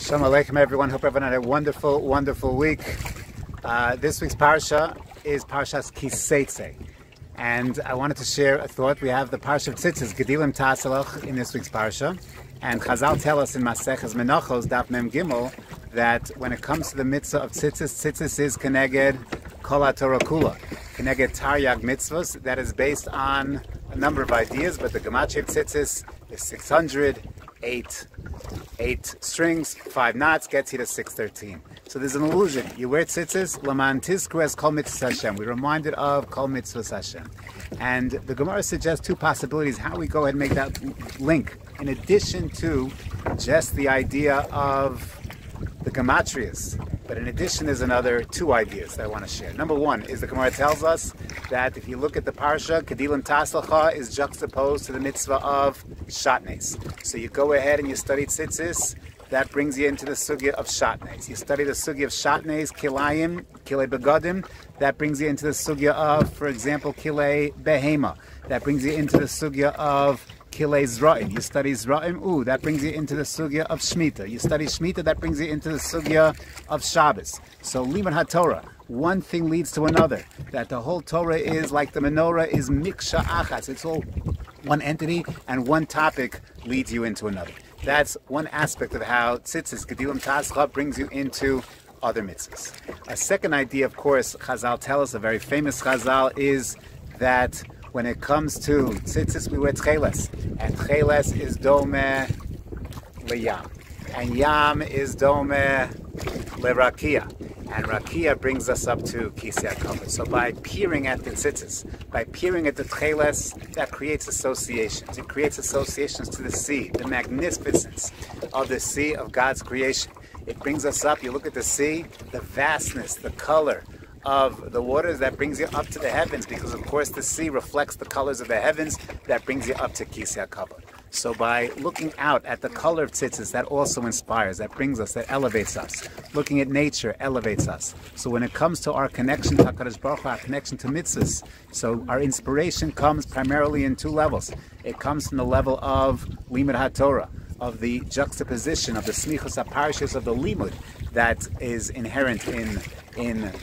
Shalom Aleichem, everyone. Hope everyone had a wonderful, wonderful week. This week's parsha is Parshas Teitzei, and I wanted to share a thought. We have the parsha of Tzitzis, Gedilim Tasalach, in this week's parsha, and Chazal tell us in Maseches Menachos, Daf Mem Gimel, that when it comes to the mitzvah of Tzitzis, Tzitzis is Keneged Kol HaTorah Kula, Keneged Taryag mitzvahs. That is based on a number of ideas, but the Gematria of Tzitzis is 600, 8 strings, 5 knots, gets you to 613. So there's an illusion. You wear tzitzis, Laman Tizkru as Kol Mitzvah Hashem. We're reminded of Kol Mitzvah Hashem. And the Gemara suggests two possibilities how we go ahead and make that link. In addition to just the idea of the Gematrias. But in addition, there's another two ideas that I want to share. Number one is the Gemara tells us that if you look at the Parsha, Kedilim Taslacha is juxtaposed to the mitzvah of Shatnes. So you go ahead and you study Tzitzis, that brings you into the sugya of Shatnes. You study the sugya of Shatnes, Kilayim, Kilei Begadim, that brings you into the sugya of, for example, Kilei Behema. That brings you into the sugya of Kilei Zra'im. You study Zra'im, that brings you into the sugya of Shemitah. You study Shemitah, that brings you into the sugya of Shabbos. So Limud HaTorah, one thing leads to another. That the whole Torah is like the menorah is miksha achas. It's all one entity, and one topic leads you into another. That's one aspect of how Tzitzis, Gedilim Tascha, brings you into other mitzvahs. A second idea, of course, Chazal tell us, a very famous Chazal, is that when it comes to Tzitzis, we wear Tcheles. And Tcheles is Dome LeYam. And Yam is Dome LeRakia. And Rakia brings us up to Kisei HaKavod. So by peering at the Tzitzis, by peering at the Tcheles, that creates associations. It creates associations to the sea, the magnificence of the sea of God's creation. It brings us up, you look at the sea, the vastness, the color of the waters, that brings you up to the heavens, because of course the sea reflects the colors of the heavens, that brings you up to Kisei HaKavod. So by looking out at the color of tzitzis, that also inspires, that brings us, that elevates us. Looking at nature elevates us. So when it comes to our connection to HaKadosh Baruch Hu, our connection to mitzvahs, so our inspiration comes primarily in two levels. It comes from the level of Limud HaTorah, of the juxtaposition of the smichos HaParshas of the limud that is inherent in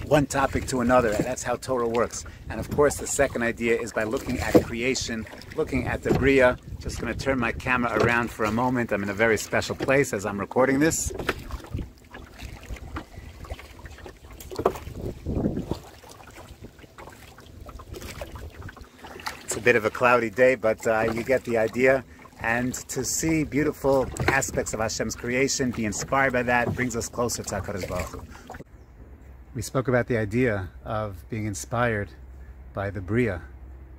one topic to another, and that's how Torah works. And of course, the second idea is by looking at creation, looking at the Bria. Just going to turn my camera around for a moment. I'm in a very special place as I'm recording this. It's a bit of a cloudy day, but you get the idea. And to see beautiful aspects of Hashem's creation, be inspired by that, brings us closer to HaKadosh Baruch Hu. We spoke about the idea of being inspired by the Bria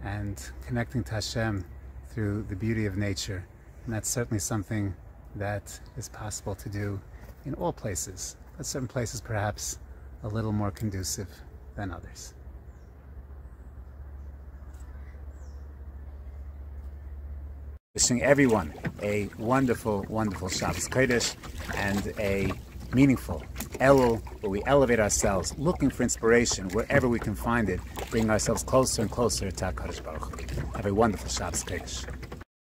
and connecting to Hashem through the beauty of nature. And that's certainly something that is possible to do in all places, but certain places perhaps a little more conducive than others. Wishing everyone a wonderful, wonderful Shabbos Kodesh and a meaningful Elul, where we elevate ourselves, looking for inspiration wherever we can find it, bring ourselves closer and closer to HaKadosh Baruch Hu. Have a wonderful Shabbos Kodesh.